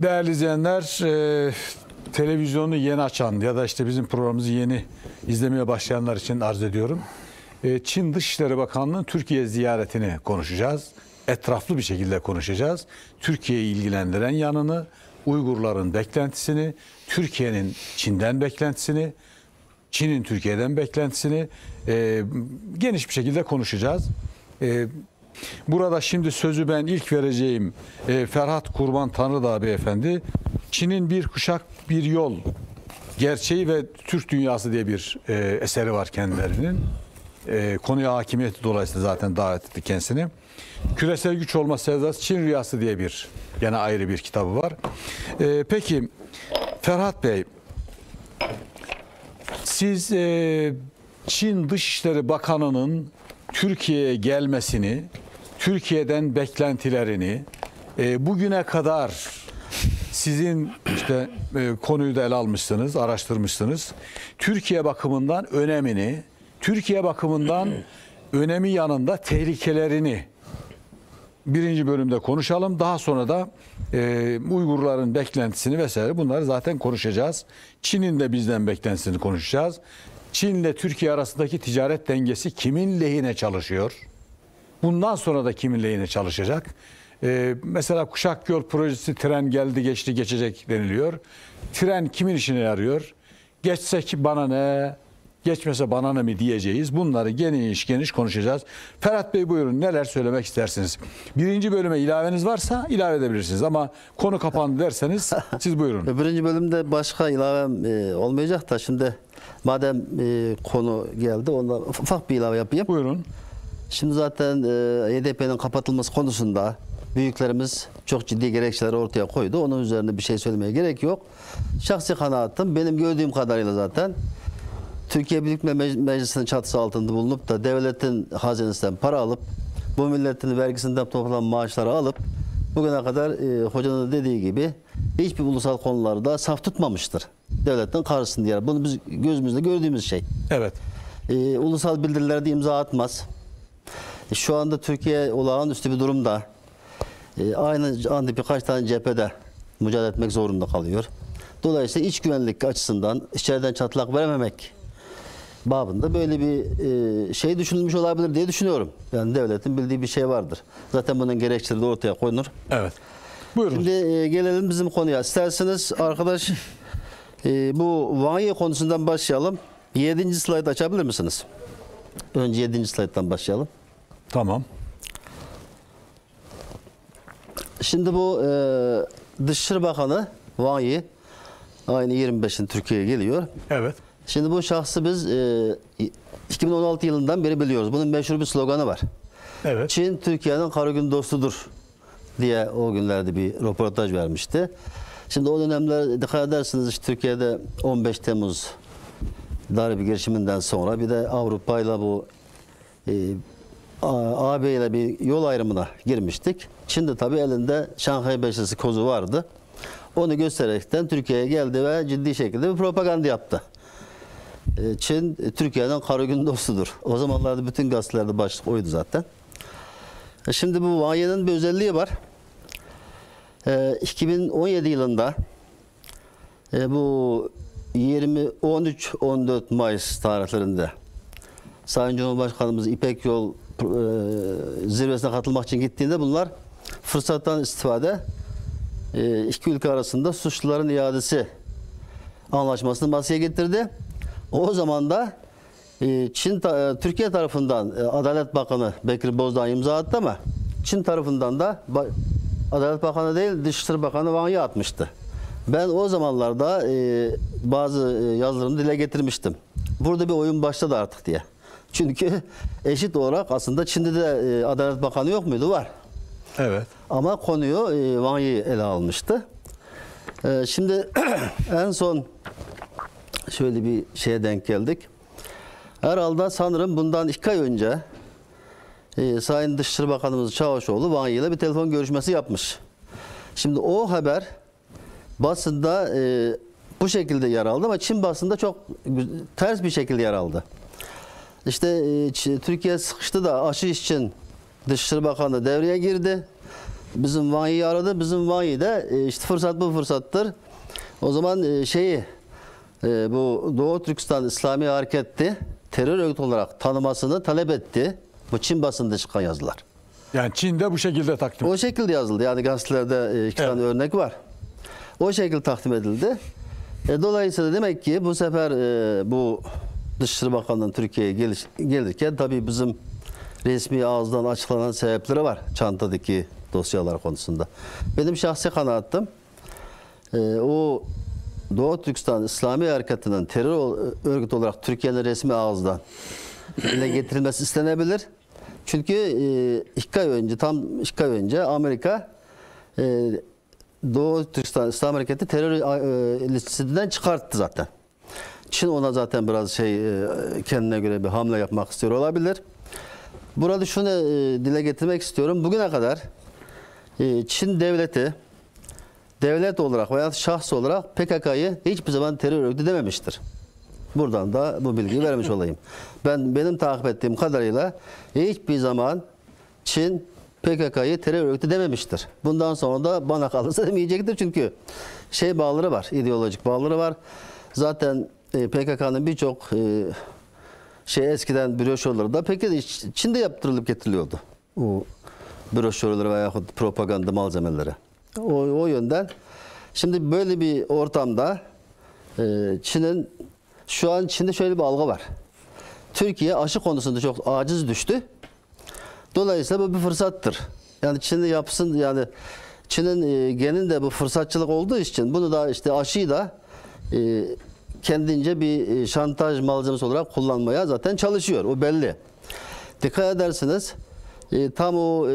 Değerli izleyenler, televizyonu yeni açan ya da işte bizim programımızı yeni izlemeye başlayanlar için arz ediyorum. Çin Dışişleri Bakanlığı'nın Türkiye ziyaretini konuşacağız. Etraflı bir şekilde konuşacağız. Türkiye'yi ilgilendiren yanını, Uygurların beklentisini, Türkiye'nin Çin'den beklentisini, Çin'in Türkiye'den beklentisini geniş bir şekilde konuşacağız. Burada şimdi sözü ben ilk vereceğim Ferhat Kurban Tanrıdağ Beyefendi. Çin'in Bir Kuşak Bir Yol Gerçeği ve Türk Dünyası diye bir eseri var kendilerinin. Konuya hakimiyeti dolayısıyla zaten davet etti kendisini. Küresel Güç Olma Sevdası Çin Rüyası diye bir gene ayrı bir kitabı var. Peki Ferhat Bey, siz Çin Dışişleri Bakanı'nın Türkiye'ye gelmesini, Türkiye'den beklentilerini, bugüne kadar sizin işte konuyu da ele almışsınız, araştırmışsınız. Türkiye bakımından önemini, Türkiye bakımından önemi yanında tehlikelerini birinci bölümde konuşalım. Daha sonra da Uygurların beklentisini vesaire bunları zaten konuşacağız. Çin'in de bizden beklentisini konuşacağız. Çin ile Türkiye arasındaki ticaret dengesi kimin lehine çalışıyor? Bundan sonra da kimin lehine çalışacak? Mesela Kuşak Yol projesi, tren geldi geçti geçecek deniliyor. Tren kimin işine yarıyor? Geçse ki bana ne, geçmese bana ne mi diyeceğiz. Bunları geniş geniş konuşacağız. Ferhat Bey buyurun, neler söylemek istersiniz? Birinci bölüme ilaveniz varsa ilave edebilirsiniz ama konu kapandı derseniz siz buyurun. Birinci bölümde başka ilavem olmayacak da şimdi madem konu geldi onda ufak bir ilave yapayım. Buyurun. Şimdi zaten HDP'nin kapatılması konusunda büyüklerimiz çok ciddi gerekçeleri ortaya koydu. Onun üzerine bir şey söylemeye gerek yok. Şahsi kanaatim benim gördüğüm kadarıyla zaten Türkiye Büyük Millet Meclisi'nin çatısı altında bulunup da devletin hazinesinden para alıp bu milletin vergisinden toplanan maaşları alıp bugüne kadar hocanın da dediği gibi hiçbir ulusal konularda saf tutmamıştır. Devletten karşısında yer. Bunu biz gözümüzde gördüğümüz şey. Evet. Ulusal bildirilerde imza atmaz. Şu anda Türkiye olağanüstü bir durumda. Aynı anda birkaç tane cephede mücadele etmek zorunda kalıyor. Dolayısıyla iç güvenlik açısından içeriden çatlak verememek babında böyle bir şey düşünülmüş olabilir diye düşünüyorum. Yani devletin bildiği bir şey vardır. Zaten bunun gerekçeleri de ortaya konur. Evet. Buyurun. Şimdi gelelim bizim konuya. İsterseniz arkadaş bu Wang Yi konusundan başlayalım. 7. slayt açabilir misiniz? Önce 7. slayttan başlayalım. Tamam. Şimdi bu Dışişleri Bakanı Wang Yi aynı 25'in Türkiye'ye geliyor. Evet. Şimdi bu şahsı biz 2016 yılından beri biliyoruz. Bunun meşhur bir sloganı var. Evet. Çin Türkiye'nin kara gün dostudur diye o günlerde bir röportaj vermişti. Şimdi o dönemler dikkat edersiniz işte Türkiye'de 15 Temmuz darbe girişiminden sonra bir de Avrupa ile bu AB ile bir yol ayrımına girmiştik. Çin de tabii elinde Şanghay Beşlisi kozu vardı. Onu göstererekten Türkiye'ye geldi ve ciddi şekilde bir propaganda yaptı. Çin Türkiye'nin kara gün dostudur. O zamanlarda bütün gazetelerde başlık oydu zaten. Şimdi bu Wang Yi'nin bir özelliği var. 2017 yılında bu 13-14 Mayıs tarihlerinde Sayın Cumhurbaşkanımız İpek Yol zirvesine katılmak için gittiğinde bunlar fırsattan istifade iki ülke arasında suçluların iadesi anlaşmasını masaya getirdi. O zaman da Türkiye tarafından Adalet Bakanı Bekir Bozdağ imza attı ama Çin tarafından da Adalet Bakanı değil Dışişleri Bakanı Wang Yi atmıştı. Ben o zamanlarda bazı yazılarımı dile getirmiştim. Burada bir oyun başladı artık diye. Çünkü eşit olarak aslında Çin'de de Adalet Bakanı yok muydu? Var. Evet. Ama konuyu Wang Yi ele almıştı. Şimdi en son şöyle bir şeye denk geldik. Herhalde sanırım bundan 2 ay önce Sayın Dışişleri Bakanımız Çavuşoğlu Wang Yi ile bir telefon görüşmesi yapmış. Şimdi o haber basında bu şekilde yer aldı ama Çin basında çok ters bir şekilde yer aldı. İşte Türkiye sıkıştı da aşı için Dışişleri Bakanı devreye girdi. bizim Wang Yi'yi aradı. bizim Wang Yi de işte fırsat bu fırsattır. O zaman bu Doğu Türkistan İslami Hareketi terör örgütü olarak tanımasını talep etti. Bu Çin basında çıkan yazılar. Yani Çin'de bu şekilde takdim. O şekilde yazıldı. Yani gazetelerde iki tane örnek var. O şekilde takdim edildi. Dolayısıyla demek ki bu sefer bu Dışişleri Bakanlığı'nın Türkiye'ye gelirken tabii bizim resmi ağızdan açıklanan sebepleri var çantadaki dosyalar konusunda. Benim şahsi kanaatim o Doğu Türkistan İslami Harekatı'nın terör örgütü olarak Türkiye'nin resmi ağızdan dile getirilmesi istenebilir. Çünkü 2 ay önce, tam 2 ay önce Amerika Doğu Türkistan İslam Hareketi terör listesinden çıkarttı zaten. Çin ona zaten biraz kendine göre bir hamle yapmak istiyor olabilir. Burada şunu dile getirmek istiyorum. Bugüne kadar Çin devleti devlet olarak veya şahs olarak PKK'yı hiçbir zaman terör örgütü dememiştir. Buradan da bu bilgiyi vermiş olayım. Benim takip ettiğim kadarıyla hiçbir zaman Çin PKK'yı terör örgütü dememiştir. Bundan sonra da bana kalırsa demeyecektir çünkü bağları var, ideolojik bağları var. Zaten PKK'nın birçok eskiden broşürleri da peki Çin'de yaptırılıp getiriliyordu. O broşürleri veya propaganda malzemeleri. O yönden şimdi böyle bir ortamda şu an Çin'de şöyle bir algı var. Türkiye aşı konusunda çok aciz düştü. Dolayısıyla bu bir fırsattır. Yani Çin'in yapsın, yani Çin'in geninde bu fırsatçılık olduğu için bunu da işte aşıyı da kendince bir şantaj malzemesi olarak kullanmaya zaten çalışıyor. O belli. Dikkat ederseniz tam o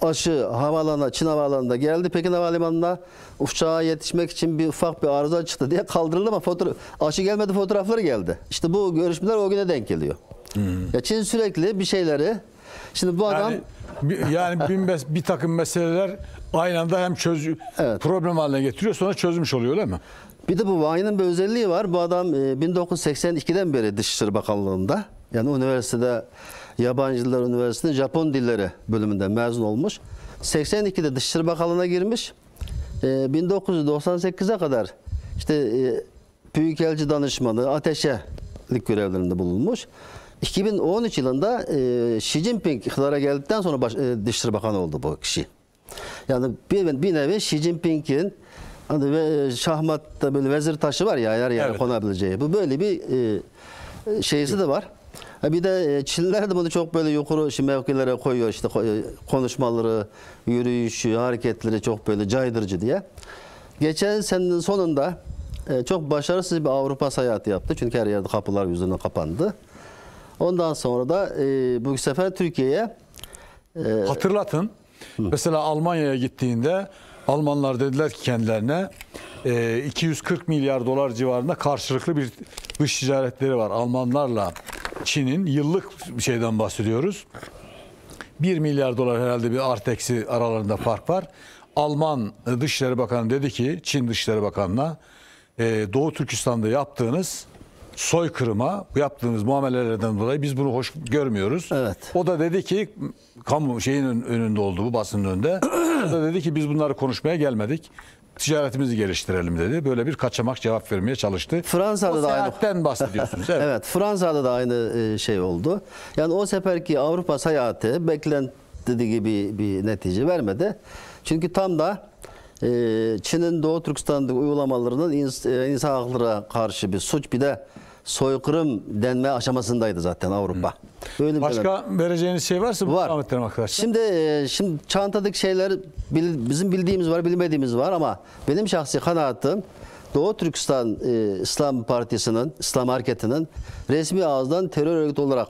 aşı havaalanına, Çin havaalanında geldi. Pekin havalimanına uçağa yetişmek için ufak bir arıza çıktı diye kaldırıldı ama aşı gelmedi, fotoğrafları geldi. İşte bu görüşmeler o güne denk geliyor. Ya Çin sürekli bir şeyleri, şimdi bu adam bir takım meseleler aynı anda hem problem haline getiriyor, sonra çözmüş oluyor, öyle mi? Bir de bu Wang Yi'nin bir özelliği var. Bu adam 1982'den beri Dışişleri Bakanlığı'nda, yani üniversitede, Yabancı Diller Üniversitesi'nin Japon Dilleri bölümünden mezun olmuş. 82'de Dışişleri Bakanlığı'na girmiş. 1998'e kadar işte Büyükelçi Danışmanı, ateşelik görevlerinde bulunmuş. 2013 yılında Xi Jinping iktidara geldikten sonra Dışişleri Bakanı oldu bu kişi. Yani bir nevi Xi Jinping'in şahmatta böyle vezir taşı var ya, her yere konabileceği. Bu böyle bir şeysi de var. Bir de Çinliler de bunu çok böyle yukarı mevkilere koyuyor, işte konuşmaları, yürüyüşü, hareketleri çok böyle caydırıcı diye. Geçen senenin sonunda çok başarısız bir Avrupa seyahati yaptı. Çünkü her yerde kapılar yüzünden kapandı. Ondan sonra da bu sefer Türkiye'ye hatırlatın. Mesela Almanya'ya gittiğinde Almanlar dediler ki kendilerine 240 milyar dolar civarında karşılıklı bir dış ticaretleri var. Almanlarla Çin'in yıllık şeyden bahsediyoruz. 1 milyar dolar herhalde bir artı eksi aralarında fark var. Alman Dışişleri Bakanı dedi ki Çin Dışişleri Bakanı'na Doğu Türkistan'da yaptığınız soykırıma, yaptığınız muamelelerden dolayı biz bunu hoş görmüyoruz. Evet. O da dedi ki kamu önünde oldu, bu basının önünde. O da dedi ki biz bunları konuşmaya gelmedik. Ticaretimizi geliştirelim dedi. Böyle bir kaçamak cevap vermeye çalıştı. Fransa'da da seyahatten bahsediyorsunuz. Evet. Evet, Fransa'da da aynı şey oldu. Yani o seferki Avrupa seyahati beklentiği gibi bir netice vermedi. Çünkü tam da Çin'in Doğu Türkistan'daki uygulamalarının insan haklarına karşı bir suç, bir de soykırım denme aşamasındaydı zaten Avrupa. Böyle başka vereceğiniz şey varsa var. Devam edelim arkadaşlar. Şimdi çantadaki şeyler bizim bildiğimiz var, bilmediğimiz var ama benim şahsi kanaatim Doğu Türkistan İslam Partisi'nin, İslam Hareketi'nin resmi ağızdan terör örgütü olarak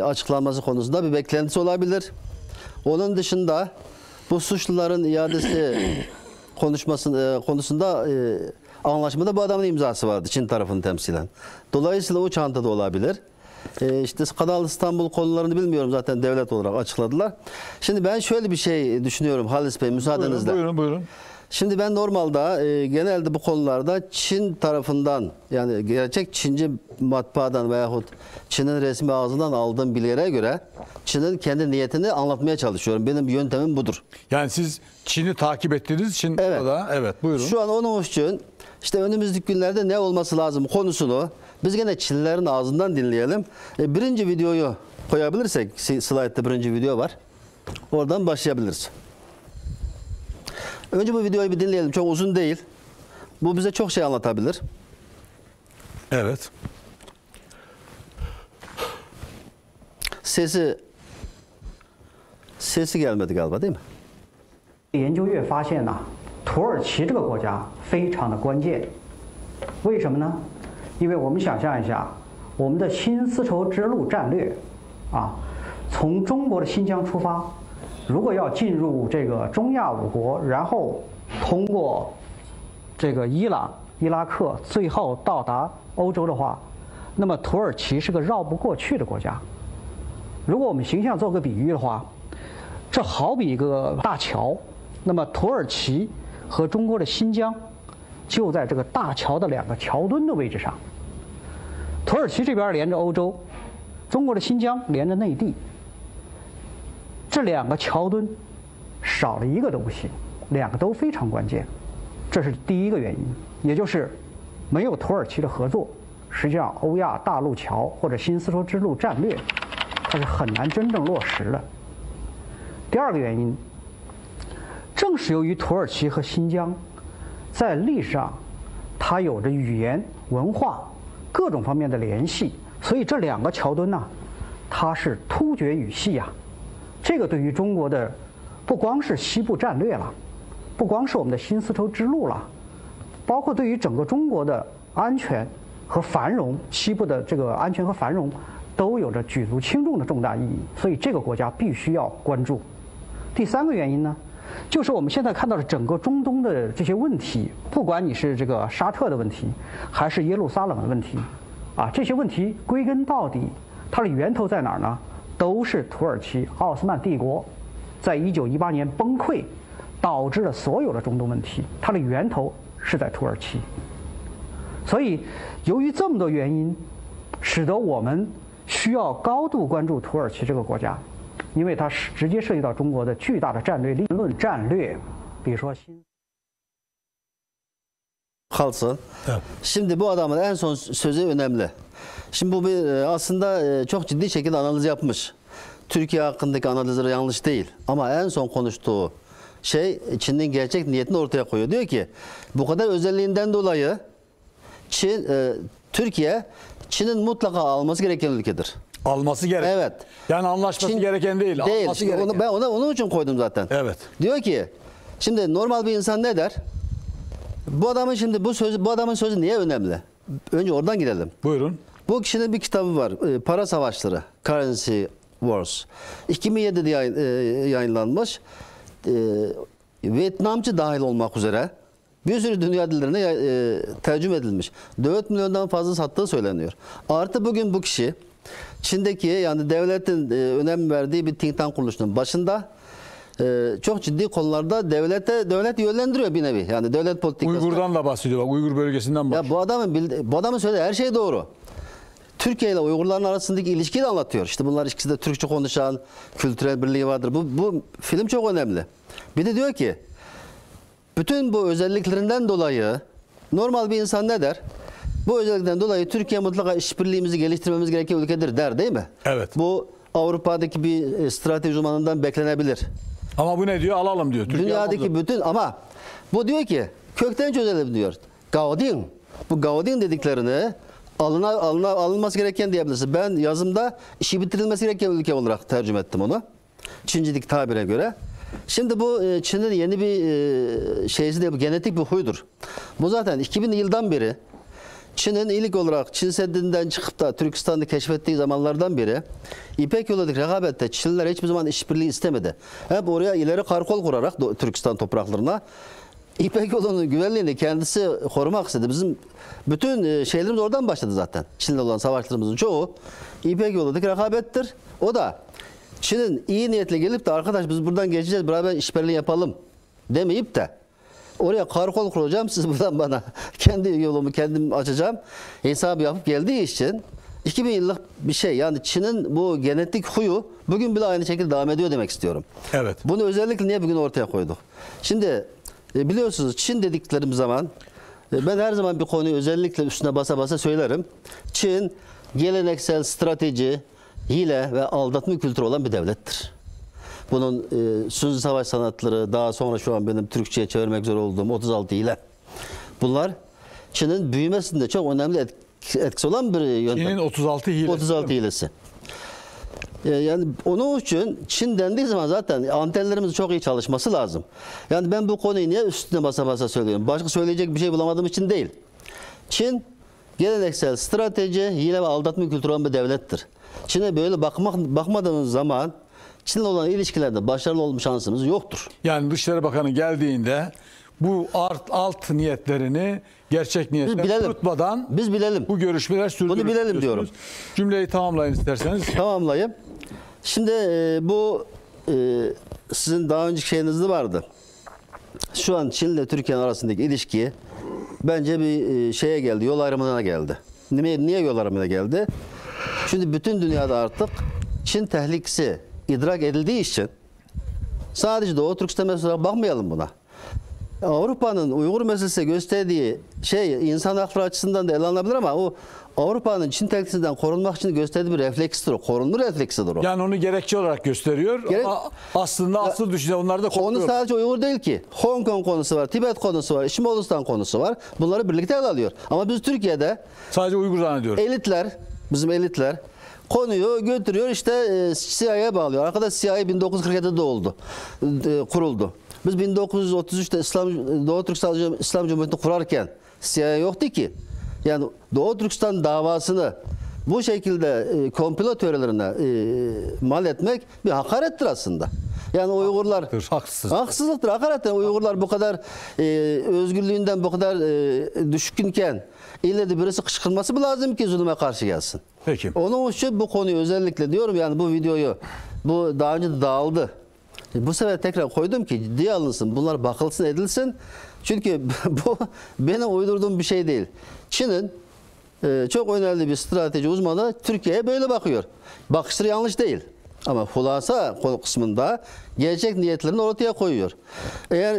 açıklanması konusunda bir beklentisi olabilir. Onun dışında bu suçluların iadesi konusunda anlaşmada bu adamın imzası vardı Çin tarafını temsilen. Dolayısıyla o çantada olabilir. İşte Kanal İstanbul konularını bilmiyorum, zaten devlet olarak açıkladılar. Şimdi ben şöyle bir şey düşünüyorum Halis Bey, müsaadenizle. Buyurun. Şimdi ben normalde genelde bu konularda Çin tarafından, yani gerçek Çinci matbaadan veyahut Çin'in resmi ağzından aldığım bilgilere göre Çin'in kendi niyetini anlatmaya çalışıyorum. Benim yöntemim budur. Yani siz Çin'i takip ettiğiniz için Evet. burada, evet, buyurun. Şu an onun için işte önümüzdeki günlerde ne olması lazım konusunu biz gene Çinlilerin ağzından dinleyelim. Birinci videoyu koyabilirsek, slaytta birinci video var. Oradan başlayabiliriz. Önce bu videoyu bir dinleyelim. Çok uzun değil. Bu bize çok şey anlatabilir. Evet. Sesi gelmedi galiba, değil mi? 研究越发现呢，土耳其这个国家非常的关键。为什么呢？因为我们想象一下，我们的新丝绸之路战略，从中国的新疆出发，如果要进入这个中亚五国，然后通过这个伊朗、伊拉克，最后到达欧洲的话，那么土耳其是个绕不过去的国家。如果我们形象做个比喻的话，这好比一个大桥，那么土耳其和中国的新疆就在这个大桥的两个桥墩的位置上。土耳其这边连着欧洲，中国的新疆连着内地。这两个桥墩少了一个都不行，两个都非常关键，这是第一个原因，也就是没有土耳其的合作，实际上欧亚大陆桥或者新丝绸之路战略，它是很难真正落实的。第二个原因，正是由于土耳其和新疆在历史上它有着语言、文化各种方面的联系，所以这两个桥墩呢，它是突厥语系啊。这个对于中国的不光是西部战略了，不光是我们的新丝绸之路了，包括对于整个中国的安全和繁荣，西部的这个安全和繁荣都有着举足轻重的重大意义，所以这个国家必须要关注。第三个原因呢，就是我们现在看到的整个中东的这些问题，不管你是这个沙特的问题，还是耶路撒冷的问题，这些问题归根到底，它的源头在哪儿呢？都是土耳其奥斯曼帝国在1918年崩溃，导致了所有的中东问题，它的源头是在土耳其。所以，由于这么多原因，使得我们需要高度关注土耳其这个国家。因为它是直接涉及到中国的巨大的战略利润战略，比如说新。Kalsın. Evet. Şimdi bu adamın en son sözü önemli. Şimdi bu aslında çok ciddi şekilde analiz yapmış. Türkiye hakkındaki analizleri yanlış değil. Ama en son konuştuğu şey Çin'in gerçek niyetini ortaya koyuyor. Diyor ki bu kadar özelliğinden dolayı Türkiye Çin'in mutlaka alması gereken ülkedir. Alması gereken. Evet. Yani anlaşması gereken değil. Alması Değil. gereken. Ben onun için koydum zaten. Evet. Diyor ki şimdi normal bir insan ne der? Bu adamın sözü niye önemli? Önce oradan gidelim. Buyurun. Bu kişinin bir kitabı var. Para Savaşları. Currency Wars. 2007'de yayınlanmış. Vietnamcı dahil olmak üzere bir sürü dünya dillerine tercüme edilmiş. 4 milyondan fazla sattığı söyleniyor. Artı bugün bu kişi Çin'deki, yani devletin önem verdiği bir think tank kuruluşunun başında çok ciddi konularda devlet yönlendiriyor bir nevi. Yani devlet politikası. Uygur'dan da bahsediyor. Bak, Uygur bölgesinden bahsediyor. Ya bu adamın söylediği her şey doğru. Türkiye ile Uygurların arasındaki ilişkiyi de anlatıyor. İşte bunlar ikisi de Türkçe konuşan, kültürel birliği vardır. Bu film çok önemli. Bir de diyor ki bütün bu özelliklerinden dolayı normal bir insan ne der? Bu özellikten dolayı Türkiye mutlaka işbirliğimizi geliştirmemiz gereken ülkedir der, değil mi? Evet. Bu Avrupa'daki bir strateji uzmanından beklenebilir. Ama bu ne diyor? Alalım diyor. Türkiye Dünyadaki almadı. bütün, ama bu diyor ki kökten çözelim diyor. Gaoding. Bu Gaoding dediklerini alınması gereken diyebilirsin. Ben yazımda işi bitirilmesi gereken ülke olarak tercüme ettim onu. Çincilik tabire göre. Şimdi bu Çin'in yeni bir şeysi de bu genetik bir huydur. Bu zaten 2000 yıldan beri Çin'in ilk olarak Çin Seddi'nden çıkıp da Türkistan'ı keşfettiği zamanlardan beri İpek yolundaki rekabette Çinliler hiçbir zaman işbirliği istemedi. Hep oraya ileri karakol kurarak Türkistan topraklarına İpek yolunun güvenliğini kendisi korumak istedi. Bizim bütün şeylerimiz oradan başladı zaten. Çin'le olan savaşlarımızın çoğu İpek yolundaki rekabettir. O da Çin'in iyi niyetle gelip de arkadaş biz buradan geçeceğiz beraber işbirliği yapalım demeyip de Oraya karakol kuracağım. Siz buradan bana kendi yolumu kendim açacağım. Hesabı yapıp geldiği için 2000 yıllık bir şey. Yani Çin'in bu genetik huyu bugün bile aynı şekilde devam ediyor demek istiyorum. Evet. Bunu özellikle niye bugün ortaya koyduk? Şimdi biliyorsunuz Çin dediklerim zaman ben her zaman bir konuyu özellikle üstüne basa basa söylerim. Çin geleneksel strateji, hile ve aldatma kültürü olan bir devlettir. Bunun sözlü savaş sanatları, daha sonra şu an benim Türkçe'ye çevirmek üzere olduğum 36 hile. Bunlar Çin'in büyümesinde çok önemli etkisi olan bir yöntem. Çin'in 36 hilesi. 36 hilesi. Yani onun için Çin dendiği zaman zaten antenlerimizin çok iyi çalışması lazım. Yani ben bu konuyu niye üstüne basa basa söylüyorum? Başka söyleyecek bir şey bulamadığım için değil. Çin geleneksel strateji, hile ve aldatma kültürü olan bir devlettir. Çin'e böyle bakmadığımız zaman Çin'le olan ilişkilerde başarılı olma şansımız yoktur. Yani Dışişleri Bakanı geldiğinde bu alt niyetlerini gerçek niyetler tutmadan biz bilelim. Bu görüşmeler sürdürülür. Bunu bilelim diyorum. Cümleyi tamamlayın isterseniz. Tamamlayayım. Şimdi bu sizin daha önceki şeyinizde vardı. Şu an Çin ile Türkiye'nin arasındaki ilişki bence bir şeye geldi, yol ayrımına geldi. Niye yol ayrımına geldi? Şimdi bütün dünyada artık Çin tehlikesi idrak edildiği için sadece Doğu Türkistan meselesine bakmayalım buna. Avrupa'nın Uygur meselesi gösterdiği şey insan hakları açısından da ele alınabilir ama o Avrupa'nın Çin tehlikesinden korunmak için gösterdiği bir reflekstir o. Korunma refleksidir o. Yani onu gerekçe olarak gösteriyor ama aslında asıl düşünce onlar da konu sadece Uygur değil ki. Hong Kong konusu var, Tibet konusu var, Moğolistan konusu var. Bunları birlikte ele alıyor. Ama biz Türkiye'de sadece Uygur zannediyoruz. Bizim elitler konuyu götürüyor işte CIA'ya bağlıyor. Arkadaş CIA 1947'de oldu. Kuruldu. Biz 1933'te Doğu Türkistan İslam Cumhuriyeti'ni kurarken CIA yoktu ki. Yani Doğu Türkistan davasını bu şekilde komplo teorilerine mal etmek bir hakarettir aslında. Yani Uygurlar haksızlıktır, hakarettir. Uygurlar bu kadar özgürlüğünden bu kadar düşkünken ille de birisi kışkırtması mı lazım ki zulüme karşı gelsin? Peki. Onun için bu konuyu özellikle diyorum yani bu videoyu bu daha önce de dağıldı. Bu sefer tekrar koydum ki ciddiye alınsın. Bunlar bakılsın edilsin. Çünkü bu benim uydurduğum bir şey değil. Çin'in çok önemli bir strateji uzmanı Türkiye'ye böyle bakıyor. Bakışları yanlış değil. Ama hulasa kısmında gerçek niyetlerini ortaya koyuyor. Eğer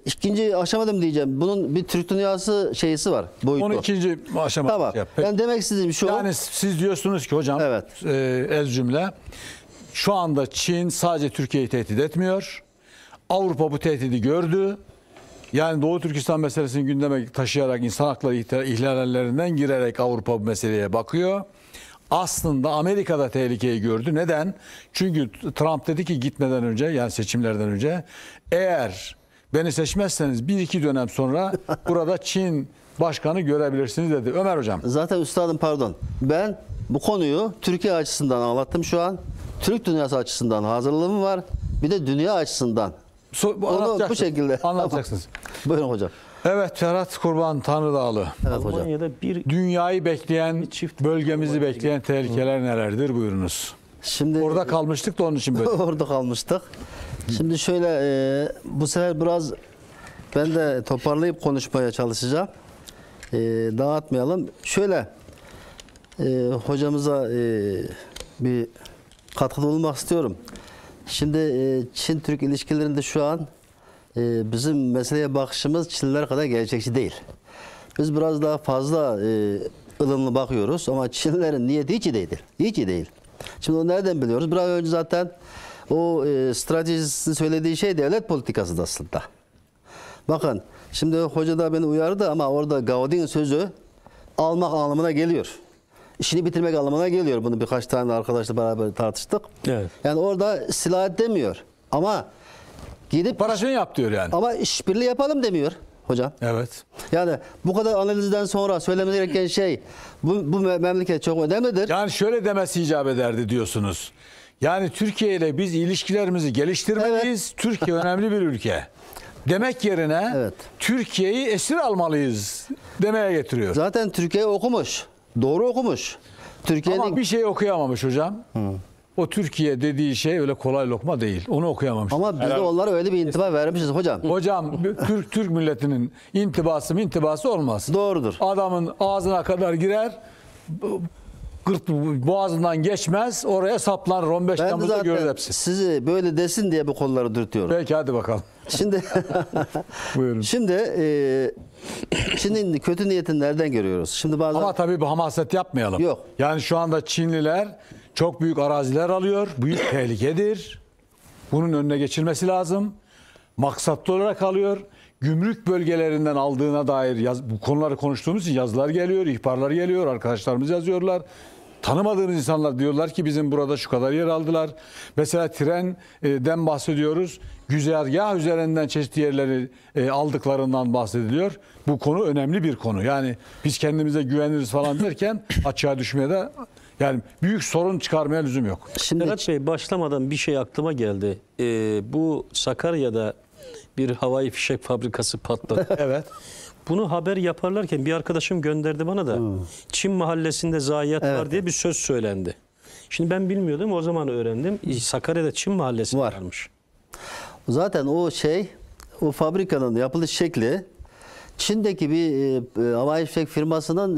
ikinci aşamada mı diyeceğim? Bunun bir Türk dünyası şeysi var. Boyutu. Onun ikinci aşaması. Tamam. Yap. Ben demek istediğim şu. Yani siz diyorsunuz ki hocam evet. Ez cümle şu anda Çin sadece Türkiye'yi tehdit etmiyor. Avrupa bu tehdidi gördü. Yani Doğu Türkistan meselesini gündeme taşıyarak insan hakları ihlallerinden girerek Avrupa bu meseleye bakıyor. Aslında Amerika'da tehlikeyi gördü. Neden? Çünkü Trump dedi ki gitmeden önce yani seçimlerden önce eğer beni seçmezseniz 1-2 dönem sonra burada Çin başkanı görebilirsiniz dedi. Ömer hocam. Zaten üstadım pardon. Ben bu konuyu Türkiye açısından anlattım şu an. Türk dünyası açısından hazırlığım var. Bir de dünya açısından. Onu bu şekilde anlatacaksınız. Buyurun hocam. Evet Ferhat Kurban Tanrıdağlı. Evet hocam. Dünyayı bekleyen, bölgemizi bekleyen tehlikeler nelerdir? Buyurunuz. Şimdi orada kalmıştık da onun için böyle. Orada kalmıştık. Şimdi şöyle bu sefer biraz ben de toparlayıp konuşmaya çalışacağım. Dağıtmayalım. Şöyle hocamıza bir katkıda olmak istiyorum. Şimdi Çin-Türk ilişkilerinde şu an bizim meseleye bakışımız Çinliler kadar gerçekçi değil. Biz biraz daha fazla ılımlı bakıyoruz ama Çinlilerin niyeti hiç iyi değil. Hiç iyi değil. Şimdi o nereden biliyoruz? Biraz önce zaten o stratejisinin söylediği şey devlet politikası aslında. Bakın şimdi hoca da beni uyardı ama orada Gaudin sözü almak anlamına geliyor. İşini bitirmek anlamına geliyor. Bunu birkaç tane arkadaşla beraber tartıştık. Evet. Yani orada silah demiyor. Ama gidip operasyon yap diyor yani. Ama işbirliği yapalım demiyor hocam. Evet. Yani bu kadar analizden sonra söylememiz gereken şey bu memleket çok önemlidir. Yani şöyle demesi icap ederdi diyorsunuz. Yani Türkiye ile biz ilişkilerimizi geliştirmeliyiz. Evet. Türkiye önemli bir ülke. Demek yerine evet. Türkiye'yi esir almalıyız demeye getiriyor. Zaten Türkiye okumuş. Doğru okumuş. Ama bir şey okuyamamış hocam. o Türkiye dediği şey öyle kolay lokma değil. Onu okuyamamış. Ama biz de onlara öyle bir intiba vermişiz hocam. Hocam Türk milletinin intibası olmaz. Doğrudur. Adamın ağzına kadar girer, boğazından geçmez, oraya saplanır. 15 Ben de Temmuz'da görür zaten hepsi. sizi böyle desin diye bu konuları dürtüyorum. Peki hadi bakalım. Şimdi Buyurun. şimdi kötü niyetini nereden görüyoruz? Şimdi bazen Ama tabii bu hamaset yapmayalım. Yok. Yani şu anda Çinliler çok büyük araziler alıyor. Büyük tehlikedir. Bunun önüne geçilmesi lazım. Maksatlı olarak alıyor. Gümrük bölgelerinden aldığına dair bu konuları konuştuğumuz için yazılar geliyor, ihbarlar geliyor, arkadaşlarımız yazıyorlar. Tanımadığımız insanlar diyorlar ki bizim burada şu kadar yer aldılar. Mesela trenden bahsediyoruz. Güzergah üzerinden çeşitli yerleri aldıklarından bahsediliyor. Bu konu önemli bir konu. Yani biz kendimize güveniriz falan derken açığa düşmeye de yani büyük sorun çıkarmaya lüzum yok. şimdi Serhat Bey, başlamadan bir şey aklıma geldi. Bu Sakarya'da bir havai fişek fabrikası patladı. Evet. Bunu haber yaparlarken bir arkadaşım gönderdi bana da. Çin mahallesinde zayiat var diye bir söz söylendi. Şimdi ben bilmiyordum, o zaman öğrendim. Sakarya'da Çin mahallesi Var. varmış. zaten o fabrikanın yapılış şekli Çin'deki bir havai fişek firmasının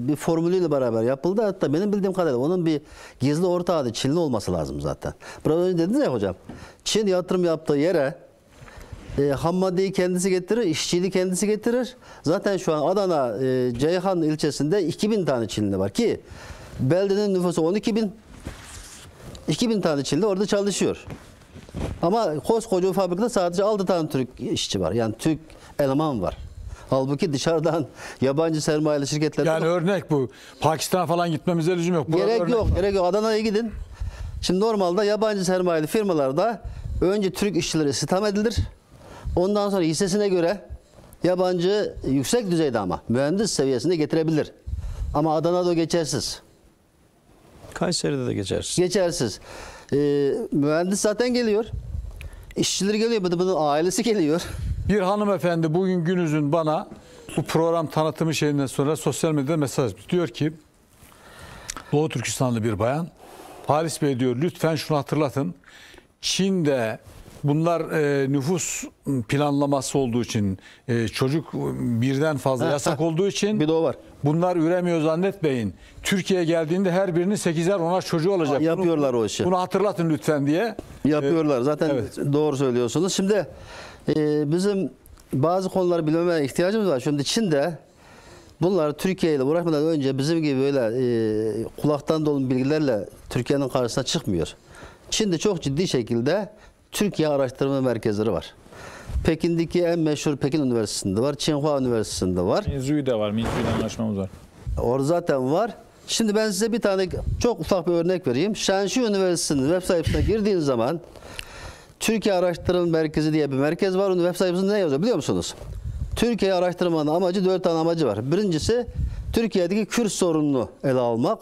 bir formülüyle beraber yapıldı. Hatta benim bildiğim kadarıyla onun bir gizli ortağı Çinli olması lazım zaten. Biraz önce dediniz ya hocam. Çin yatırım yaptığı yere ham maddeyi kendisi getirir, işçiliği kendisi getirir. Zaten şu an Adana, Ceyhan ilçesinde 2000 tane Çinli var ki beldenin nüfusu 12.000. 2000 tane Çinli orada çalışıyor. Ama koskoca o fabrikada sadece 6 tane Türk işçi var. Yani Türk eleman var. Halbuki dışarıdan yabancı sermayeli şirketler Yani örnek bu. Pakistan'a falan gitmemize lüzum yok. Burada gerek örnek yok, var. gerek yok. Adana'ya gidin. Şimdi normalde yabancı sermayeli firmalarda önce Türk işçileri istihdam edilir. Ondan sonra hissesine göre yabancı yüksek düzeyde ama mühendis seviyesinde getirebilir. Ama Adana'da o geçersiz. Kayseri'de de geçersiz. Geçersiz. Mühendis zaten geliyor. İşçileri geliyor. Bunun ailesi geliyor. Bir hanımefendi bugün günüzün bana bu program tanıtımı şeyinden sonra sosyal medyada mesaj diyor ki Doğu Türkistanlı bir bayan, Halis Bey diyor lütfen şunu hatırlatın. Çin'de bunlar nüfus planlaması olduğu için çocuk birden fazla yasak olduğu için Bir de o var. bunlar üremiyor zannetmeyin. Türkiye'ye geldiğinde her birinin 8'er 10'ar çocuğu olacak. Yapıyorlar o işi. Bunu hatırlatın lütfen diye. Yapıyorlar. Zaten evet. doğru söylüyorsunuz. Şimdi bizim bazı konuları bilmeme ihtiyacımız var. Şimdi Çin'de bunlar Türkiye ile uğraşmadan önce bizim gibi böyle kulaktan dolun bilgilerle Türkiye'nin karşısına çıkmıyor. Çin'de çok ciddi şekilde Türkiye araştırma merkezleri var. Pekin'deki en meşhur Pekin Üniversitesi'nde var. Tsinghua Üniversitesi'nde var. Minzu'yu da var. Minzu'yla anlaşmamız var. Orada zaten var. Şimdi ben size bir tane çok ufak bir örnek vereyim. Shanxi Üniversitesi'nin web sayfasına girdiğiniz zaman Türkiye Araştırma Merkezi diye bir merkez var. Onun web sayfasında ne yazıyor biliyor musunuz? Türkiye araştırmanın amacı 4 tane amacı var. Birincisi Türkiye'deki Kürt sorununu ele almak.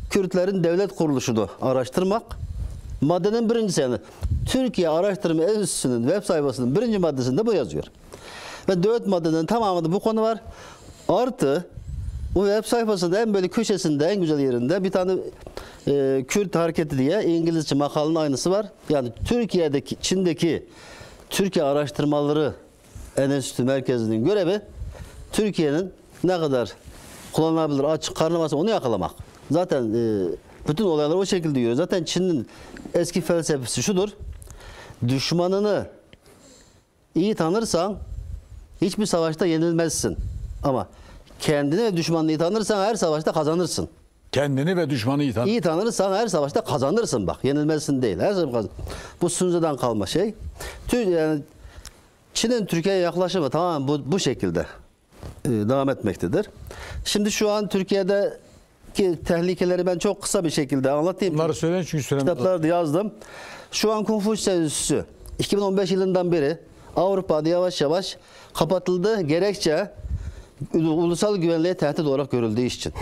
Kürtlerin devlet kuruluşunu araştırmak. Maddenin birincisi yani Türkiye Araştırma Enstitüsü'nün web sayfasının birinci maddesinde bu yazıyor. Ve 4 maddenin tamamında bu konu var. Artı bu web sayfasında en böyle köşesinde en güzel yerinde bir tane Kürt hareketi diye İngilizce makalının aynısı var. Yani Türkiye'deki, Çin'deki Türkiye Araştırmaları Enstitüsü Merkezi'nin görevi Türkiye'nin ne kadar kullanılabilir, açık karnı onu yakalamak. Zaten bütün olaylar o şekilde yürüyor. Zaten Çin'in eski felsefesi şudur. Düşmanını iyi tanırsan hiçbir savaşta yenilmezsin. Ama kendini ve düşmanını iyi tanırsan her savaşta kazanırsın. Kendini ve düşmanı iyi tanı. İyi tanırsan her savaşta kazanırsın bak. Yenilmezsin değil. Her zaman kazan. Bu Sun Tzu'dan kalma şey. Yani Çin'in Türkiye'ye yaklaşımı tamamen bu şekilde devam etmektedir. Şimdi şu an Türkiye'deki tehlikeleri ben çok kısa bir şekilde anlatayım. Bunları söyleyin çünkü süremiz var. Kitaplarda yazdım. Şu an Konfüçyüs Enstitüsü 2015 yılından beri Avrupa'da yavaş yavaş kapatıldı. Gerekçe ulusal güvenliğe tehdit olarak görüldüğü için.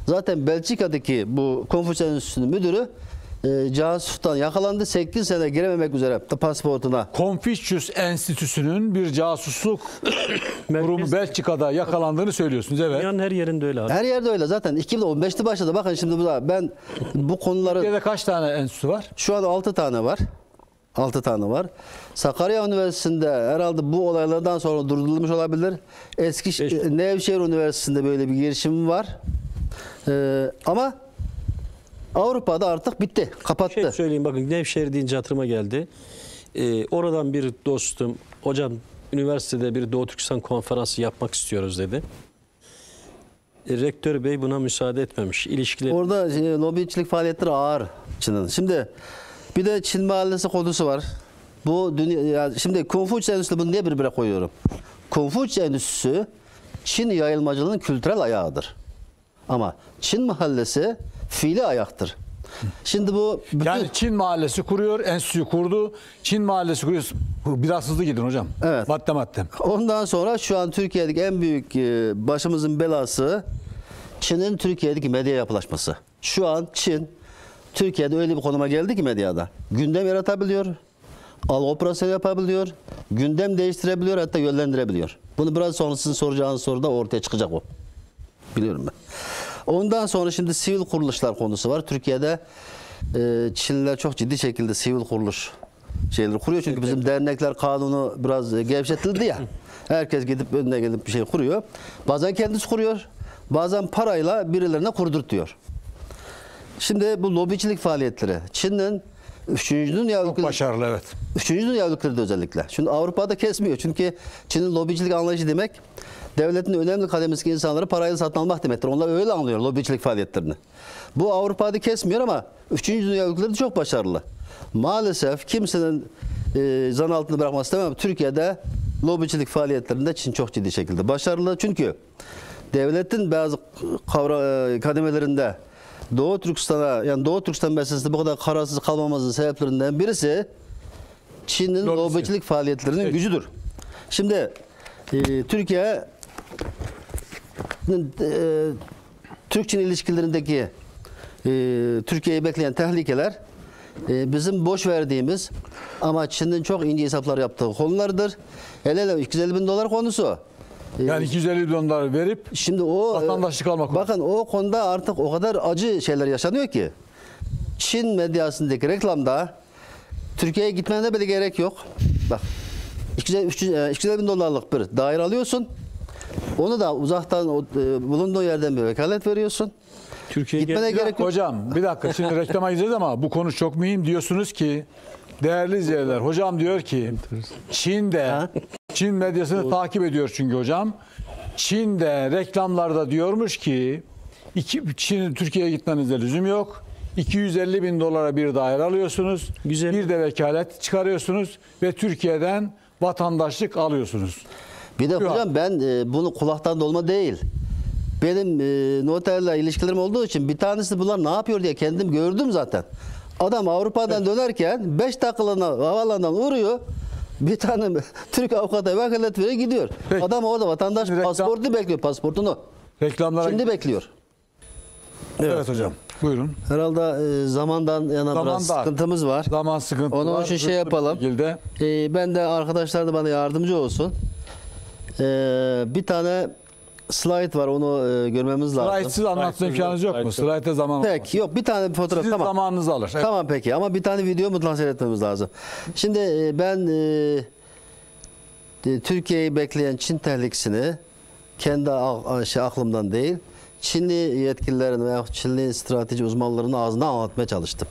Zaten Belçika'daki bu Konfüçyüs Enstitüsü'nün müdürü casustan yakalandı. 8 sene girememek üzere pasaportuna. Confucius Enstitüsü'nün bir casusluk kurumu Belçika'da yakalandığını söylüyorsunuz. Evet. Dünyanın her yerinde öyle abi. Her yerde öyle zaten. 2015'te başladı. Bakın şimdi ben bu konuları Türkiye'de kaç tane enstitü var? şu an 6 tane var. 6 tane var. Sakarya Üniversitesi'nde herhalde bu olaylardan sonra durdurulmuş olabilir. Nevşehir Üniversitesi'nde böyle bir girişim var. Ama Avrupa'da artık bitti. Kapattı. Şey söyleyeyim, bakın Nevşehir deyince hatırıma geldi. Oradan bir dostum, hocam üniversitede bir Doğu Türkistan konferansı yapmak istiyoruz dedi. Rektör bey buna müsaade etmemiş. İlişkiler Orada lobicilik faaliyetleri ağır Çin'in. Şimdi bir de Çin Mahallesi konusu var. Bu şimdi Konfuçyus Enstitüsü bunu niye birbirine koyuyorum? Konfuçyus Enstitüsü Çin yayılmacılığının kültürel ayağıdır. Ama Çin Mahallesi fiili ayaktır. Şimdi bu bütün, Yani Çin Mahallesi kuruyor, enstitüyü kurdu. Çin Mahallesi kuruyor. Biraz hızlı gidin hocam. Evet. Madde. ondan sonra şu an Türkiye'deki en büyük başımızın belası Çin'in Türkiye'deki medya yapılaşması. Şu an Çin Türkiye'de öyle bir konuma geldi ki medyada. Gündem yaratabiliyor, algı operasyonu yapabiliyor, gündem değiştirebiliyor, hatta yönlendirebiliyor. Bunu biraz sonra sizin soracağınız soruda ortaya çıkacak o. Biliyorum ben. Ondan sonra şimdi sivil kuruluşlar konusu var. Türkiye'de Çinliler çok ciddi şekilde sivil kuruluş şeyleri kuruyor. Çünkü bizim dernekler kanunu biraz gevşetildi ya. Herkes gidip önüne gelip bir şey kuruyor. Bazen kendisi kuruyor. Bazen parayla birilerine kurdurtuyor. Şimdi bu lobicilik faaliyetleri Çin'in 3. Dünya Çok ülkeleri, başarılı, evet. 3. Dünya ülkeleri de özellikle. Şimdi Avrupa'da kesmiyor. Çünkü Çin'in lobicilik anlayışı demek devletin önemli kademesindeki insanları parayla satın almak demektir. Onlar öyle anlıyor lobicilik faaliyetlerini. Bu Avrupa'da kesmiyor ama 3. Dünya ülkeleri de çok başarılı. Maalesef kimsenin zan altında bırakmak istemem. Türkiye'de lobicilik faaliyetlerinde Çin çok ciddi şekilde başarılı. Çünkü devletin bazı kademelerinde Doğu Türkistan'a, yani Doğu Türkistan meselesinde bu kadar kararsız kalmamızın sebeplerinden birisi Çin'in Lobisi. lobicilik faaliyetlerinin Peki. gücüdür. Şimdi Türkiye Türk-Çin ilişkilerindeki Türkiye'yi bekleyen tehlikeler bizim boş verdiğimiz ama Çin'in çok ince hesaplar yaptığı konulardır. Hele 250 bin dolar konusu. Yani 250 bin dolar verip Şimdi o vatandaşlık almak. bakın o konuda artık o kadar acı şeyler yaşanıyor ki Çin medyasındaki reklamda Türkiye'ye gitmene bile gerek yok. Bak 250 bin dolarlık bir daire alıyorsun. Onu da uzaktan bulunduğu yerden bir vekalet veriyorsun. Türkiye'ye Gitmene Bir gerek dakika yok. hocam, bir dakika. Şimdi reklama gideceğiz ama bu konu çok mühim. Diyorsunuz ki, değerli izleyiciler, hocam diyor ki Çin medyasını takip ediyor çünkü hocam. Çin'de reklamlarda diyormuş ki Türkiye'ye gitmenize lüzum yok. 250 bin dolara bir daire alıyorsunuz. Güzel. Bir de vekalet çıkarıyorsunuz ve Türkiye'den vatandaşlık alıyorsunuz. Bir de Yok. hocam ben bunu kulaktan dolma değil. Benim noterle ilişkilerim olduğu için bir tanesi bunlar ne yapıyor diye kendim gördüm zaten. Adam Avrupa'dan dönerken 5 dakikalığına havaalanından uğruyor. Bir tane Türk avukata vekalet veriyor gidiyor. Peki. Adam orada vatandaş Reklam- pasaportunu bekliyor, pasaportunu. Reklamlara Şimdi bekliyor. Evet hocam. Buyurun. Herhalde zamandan yana Zaman biraz dar. sıkıntımız var. Zaman sıkıntı Onun var. için şey Hızlı bir yapalım. şekilde. Ben de arkadaşlar da bana yardımcı olsun. Bir tane slide var, onu görmemiz lazım. Slide'siz anlatma imkanınız yok mu? Slide'e zaman olmaz. Peki yok, bir tane bir fotoğraf. Sizin Tamam. zamanınızı alır. Evet. Tamam peki, ama bir tane video mutlaka seyretmemiz lazım. Şimdi ben Türkiye'yi bekleyen Çin tehlikesini kendi aklımdan değil, Çinli yetkililerin veya Çinli strateji uzmanlarının ağzından anlatmaya çalıştım.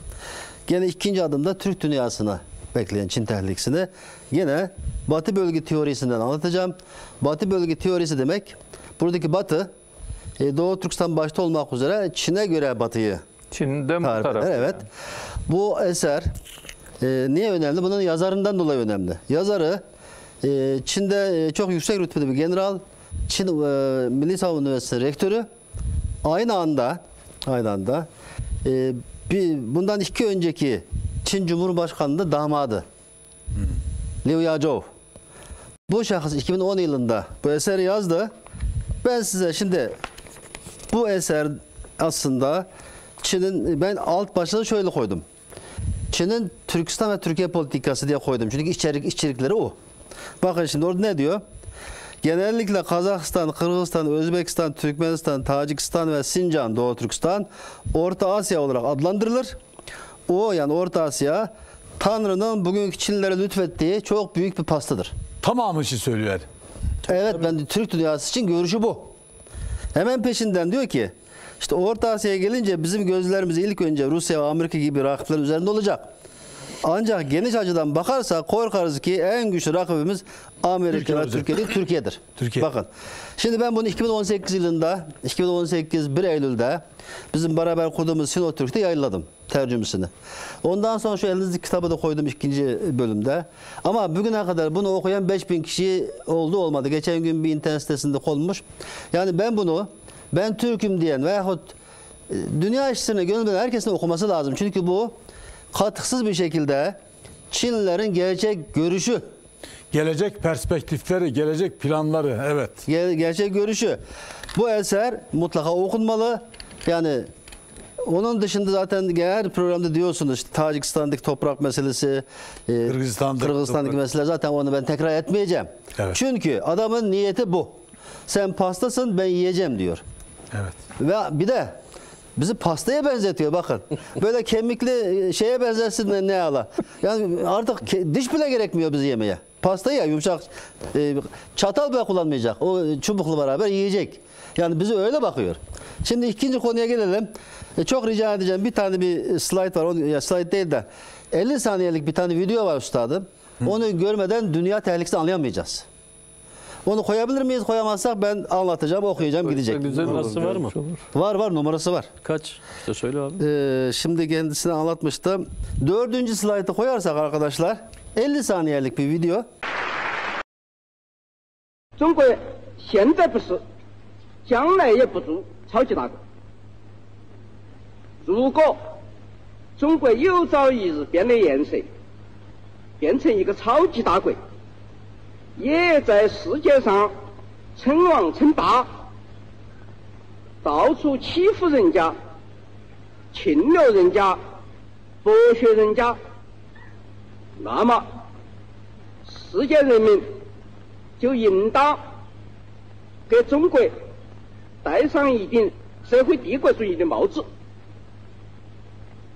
Gene ikinci adımda Türk dünyasına bekleyen Çin tehlikesini gene Batı bölge teorisinden anlatacağım. Batı bölge teorisi demek, buradaki Batı Doğu Türkistan başta olmak üzere Çin'e göre Batı'yı Çin'de bu tarif taraf. eder. Evet. Bu eser niye önemli? Bunun yazarından dolayı önemli. Yazarı Çin'de çok yüksek rütbeli bir general, Çin Milli Savunma Üniversitesi rektörü. Aynı anda bundan 2 önceki Çin Cumhurbaşkanı'nın damadı. Liu Yazhou. Bu şahıs 2010 yılında bu eseri yazdı. Ben size şimdi bu eser aslında Çin'in, ben alt başlığı şöyle koydum. Çin'in Türkistan ve Türkiye politikası diye koydum. Çünkü içerikleri o. Bakın şimdi orada ne diyor? Genellikle Kazakistan, Kırgızistan, Özbekistan, Türkmenistan, Tacikistan ve Sincan, Doğu Türkistan Orta Asya olarak adlandırılır. O yani Orta Asya Tanrı'nın bugünkü Çinlilere lütfettiği çok büyük bir pastadır. Tamamı için söylüyor. Evet, ben de Türk dünyası için görüşü bu. Hemen peşinden diyor ki işte Orta Asya'ya gelince bizim gözlerimiz ilk önce Rusya ve Amerika gibi rakipler üzerinde olacak. Ancak geniş açıdan bakarsak korkarız ki en güçlü rakibimiz Amerika ve Türkiye değil, Türkiye'dir. Türkiye. Bakın. Şimdi ben bunu 2018 yılında 1 Eylül'de bizim beraber kurduğumuz Sinotürk'te yayınladım tercümesini. Ondan sonra şu elinizdeki kitabı da koydum 2. bölümde. Ama bugüne kadar bunu okuyan 5000 kişi oldu olmadı. Geçen gün bir internet sitesinde konmuş. Yani ben Türk'üm diyen veyahut dünya işlerine gönül veren herkesin okuması lazım. Çünkü bu katkısız bir şekilde Çinlilerin gerçek görüşü, Gelecek perspektifleri, gelecek planları, evet. gerçek görüşü. Bu eser mutlaka okunmalı. Yani onun dışında zaten her programda diyorsunuz işte, Tacikistan'daki toprak meselesi, Kırgızistan'daki mesele, zaten onu ben tekrar etmeyeceğim. Evet. Çünkü adamın niyeti bu. Sen pastasın, ben yiyeceğim diyor. Evet. Ve bir de bizi pastaya benzetiyor bakın. Böyle kemikli şeye benzersin ne ala. Yani artık diş bile gerekmiyor bizi yemeye. Pastayı ya yumuşak çatal bile kullanmayacak. O çubukla beraber yiyecek. Yani bize öyle bakıyor. Şimdi ikinci konuya gelelim. Çok rica edeceğim, bir tane bir slide var. Ya slide değil de 50 saniyelik bir tane video var üstadım. Onu görmeden dünya tehlikesini anlayamayacağız. Onu koyabilir miyiz? Koyamazsak ben anlatacağım, okuyacağım, gidecek. Güzel numarası var mı? Var, numarası var. Kaç? İşte söyle abi. Şimdi kendisine anlatmıştım. 4. slaytı koyarsak arkadaşlar 50 saniyelik bir video. 中国现在不是，将来也不做超级大国。如果中国有朝一日变了颜色，变成一个超级大国，也在世界上称王称霸，到处欺负人家、侵略人家、剥削人家，那么世界人民就应当给中国戴上一顶社会帝国主义的帽子，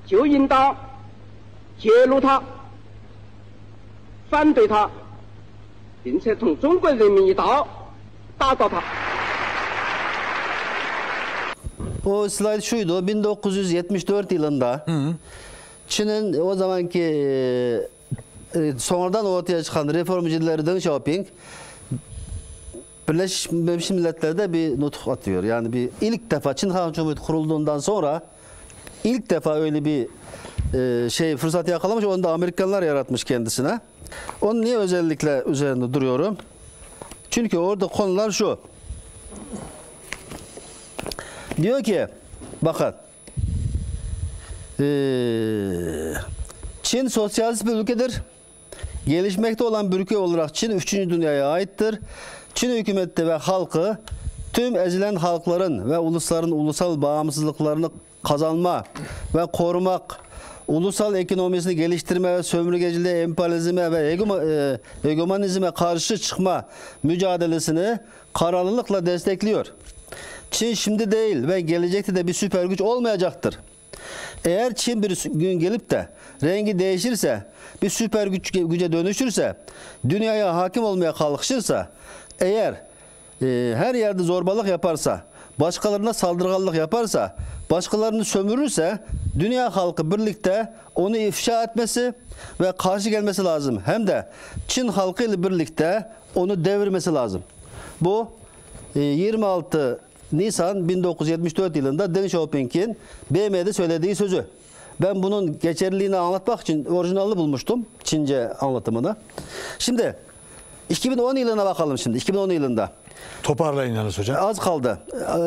就应当揭露它、反对它，并且同中国人民一道打倒它。 O slide şuydu. 1974 yılında Çin'in o zamanki sonradan ortaya çıkan reformcuları Deng Xiaoping Birleşmiş Milletler'de bir nutuk atıyor. Yani ilk defa Çin Halk Cumhuriyeti kurulduğundan sonra ilk defa öyle bir fırsat yakalamış. Onu da Amerikanlar yaratmış kendisine. Onu niye özellikle üzerinde duruyorum? Çünkü orada konular şu. Diyor ki bakın Çin sosyalist bir ülkedir. Gelişmekte olan bir ülke olarak Çin 3. dünyaya aittir. Çin hükümeti ve halkı tüm ezilen halkların ve ulusların ulusal bağımsızlıklarını kazanma ve korumak, ulusal ekonomisini geliştirme ve sömürgeciliğe, emperyalizme ve egomanizme karşı çıkma mücadelesini kararlılıkla destekliyor. Çin şimdi değil ve gelecekte de bir süper güç olmayacaktır. Eğer Çin bir gün gelip de rengi değişirse, bir süper güce dönüşürse, dünyaya hakim olmaya kalkışırsa, eğer her yerde zorbalık yaparsa, başkalarına saldırganlık yaparsa, başkalarını sömürürse, dünya halkı birlikte onu ifşa etmesi ve karşı gelmesi lazım. Hem de Çin halkı ile birlikte onu devirmesi lazım. Bu 26 Nisan 1974 yılında Deng Xiaoping'in BM'de söylediği sözü. Ben bunun geçerliliğini anlatmak için orijinalini bulmuştum. Çince anlatımını. Şimdi 2010 yılına bakalım şimdi. 2010 yılında. Toparlayın yalnız hocam. Az kaldı.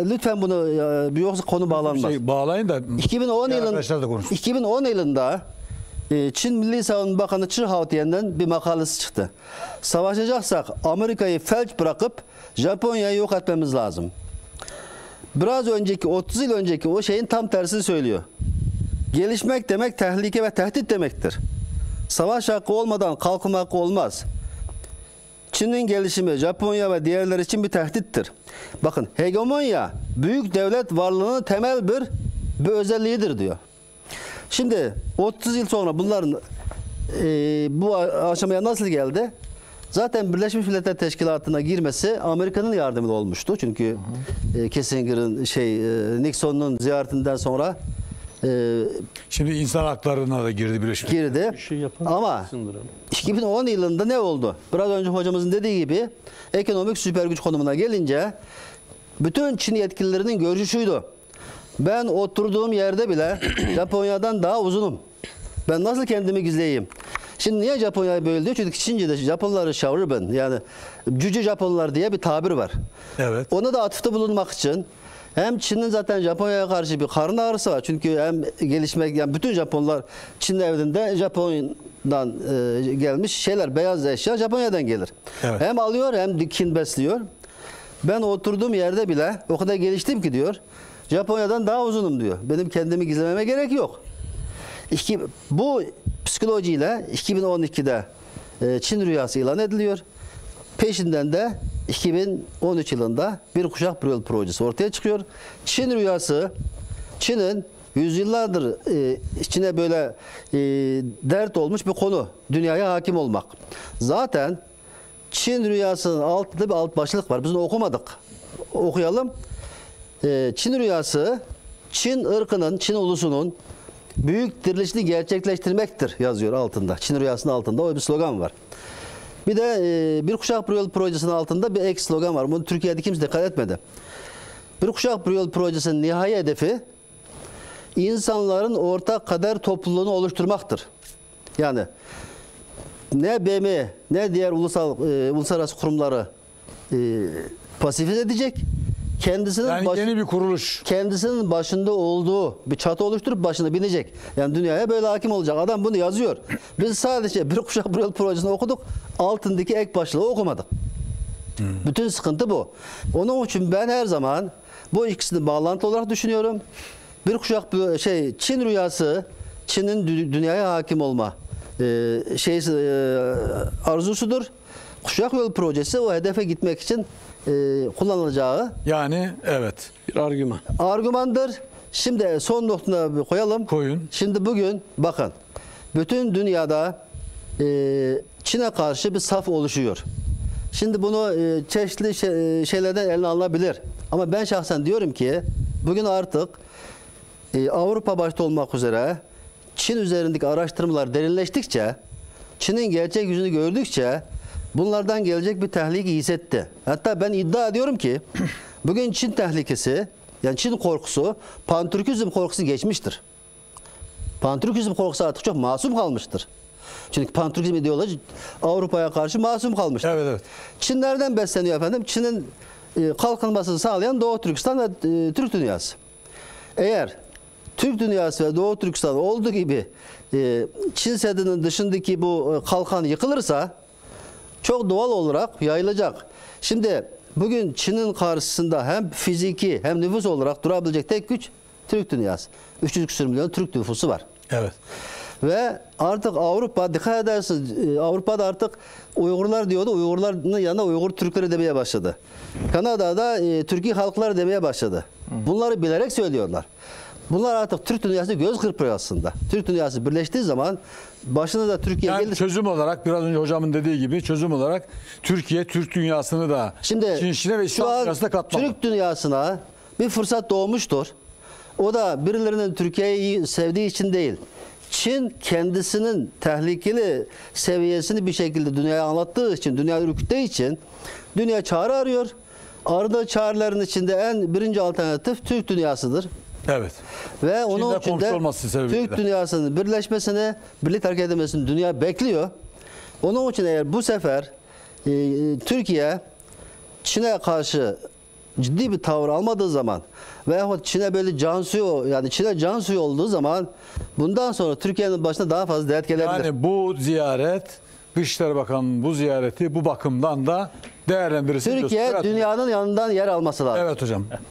Lütfen bunu yoksa konu bağlanmaz. Bağlayın da 2010 yılında Çin Milli Savunma Bakanı Chi Haotian'dan bir makalesi çıktı. Savaşacaksak Amerika'yı felç bırakıp Japonya'yı yok etmemiz lazım. Biraz önceki 30 yıl önceki o şeyin tam tersini söylüyor. Gelişmek demek tehlike ve tehdit demektir. Savaş hakkı olmadan kalkınma hakkı olmaz. Çin'in gelişimi Japonya ve diğerleri için bir tehdittir. Bakın, hegemonya büyük devlet varlığının temel bir özelliğidir diyor. Şimdi 30 yıl sonra bunların bu aşamaya nasıl geldi? Zaten Birleşmiş Milletler Teşkilatı'na girmesi Amerika'nın yardımıyla olmuştu. Çünkü Kissinger'ın Nixon'un ziyaretinden sonra Şimdi insan haklarına da girdi Birleşmiş girdi. Bir şey yapan Ama kızındır ama. 2010 yılında ne oldu? Biraz önce hocamızın dediği gibi ekonomik süper güç konumuna gelince bütün Çin yetkililerinin görüşü şuydu: ben oturduğum yerde bile Japonya'dan daha uzunum. Ben nasıl kendimi gizleyeyim? Şimdi niye Japonya'yı böyle diyor? Çünkü Çince'de Japonları Shaoriben, yani cüce Japonlar diye bir tabir var. Evet. Onu da atıfta bulunmak için hem Çin'in zaten Japonya'ya karşı bir karın ağrısı var. Çünkü hem gelişmek, yani bütün Japonlar Çin evinde Japonya'dan gelmiş şeyler, beyaz eşya Japonya'dan gelir. Evet. Hem alıyor hem kin besliyor. Ben oturduğum yerde bile o kadar geliştim ki diyor, Japonya'dan daha uzunum diyor. Benim kendimi gizlememe gerek yok. Bu psikolojiyle 2012'de Çin rüyası ilan ediliyor. Peşinden de 2013 yılında bir kuşak yol projesi ortaya çıkıyor. Çin rüyası, Çin'in yüzyıllardır Çin'e böyle dert olmuş bir konu. Dünyaya hakim olmak. Zaten Çin rüyasının altında bir alt başlık var. Biz onu okumadık. Okuyalım. Çin rüyası, Çin ırkının, Çin ulusunun büyük dirilişini gerçekleştirmektir yazıyor altında. Çin rüyasının altında o bir slogan var. Bir de bir kuşak yol projesinin altında bir ek slogan var. Bunu Türkiye'de kimse dikkat etmedi. Bir kuşak yol projesinin nihai hedefi insanların ortak kader topluluğunu oluşturmaktır. Yani ne BM ne diğer uluslararası kurumları pasifize edecek. Yani yeni bir kuruluş. Kendisinin başında olduğu bir çatı oluşturup başına binecek. Yani dünyaya böyle hakim olacak. Adam bunu yazıyor. Biz sadece bir kuşak yol projesini okuduk. Altındaki ek başlığı okumadık. Bütün sıkıntı bu. Onun için ben her zaman bu ikisini bağlantı olarak düşünüyorum. Bir kuşak Çin rüyası, Çin'in dünyaya hakim olma arzusudur. Kuşak yol projesi o hedefe gitmek için kullanılacağı Yani evet. Bir argüman. argümandır. Şimdi son noktasına bir koyalım. Koyun. Şimdi bugün bakın, bütün dünyada Çin'e karşı bir saf oluşuyor. Şimdi bunu çeşitli şeylerden eline alınabilir. Ama ben şahsen diyorum ki bugün artık Avrupa başta olmak üzere Çin üzerindeki araştırmalar derinleştikçe, Çin'in gerçek yüzünü gördükçe bunlardan gelecek bir tehlike hissetti. Hatta ben iddia ediyorum ki bugün Çin tehlikesi, yani Çin korkusu, Pantürkizm korkusu geçmiştir. Pantürkizm korkusu artık çok masum kalmıştır. Çünkü Pantürkizm ideoloji Avrupa'ya karşı masum kalmıştır. Evet, evet. Çin nereden besleniyor efendim? Çin'in kalkınmasını sağlayan Doğu Türkistan ve Türk dünyası. Eğer Türk dünyası ve Doğu Türkistan olduğu gibi Çin Seddi'nin dışındaki bu kalkan yıkılırsa çok doğal olarak yayılacak. Şimdi bugün Çin'in karşısında hem fiziki hem nüfus olarak durabilecek tek güç Türk dünyası. 300 küsur milyon Türk nüfusu var. Evet. Ve artık Avrupa, dikkat edersiniz, Avrupa'da artık Uygurlar diyordu. Uygurların yanına Uygur Türkleri demeye başladı. Kanada'da Türkiye halkları demeye başladı. Bunları bilerek söylüyorlar. Bunlar artık Türk dünyası göz kırpıyor aslında. Türk dünyası birleştiği zaman başına da Türkiye Yani gelir. çözüm olarak biraz önce hocamın dediği gibi çözüm olarak Türkiye Türk dünyasını da Şimdi Çin içine ve şu İslam an dünyasına katmalı. Türk dünyasına bir fırsat doğmuştur. O da birilerinin Türkiye'yi sevdiği için değil. Çin kendisinin tehlikeli seviyesini bir şekilde dünyaya anlattığı için, dünya ürküttüğü için dünya çare arıyor. Aradığı çarelerin içinde birinci alternatif Türk dünyasıdır. Evet. Ve onun için komşu de olması sebebiyle. Türk dünyasının birleşmesini, birlik hareket edilmesini dünya bekliyor. Onun için eğer bu sefer Türkiye Çin'e karşı ciddi bir tavır almadığı zaman veyahut Çin'e böyle can suyu, yani Çin'e can suyu olduğu zaman bundan sonra Türkiye'nin başına daha fazla dert gelebilir. Yani bu ziyaret, Dışişleri Bakanı'nın bu ziyareti bu bakımdan da değerlendirilsin. Türkiye Evet. dünyanın yanından yer alması lazım. Evet hocam.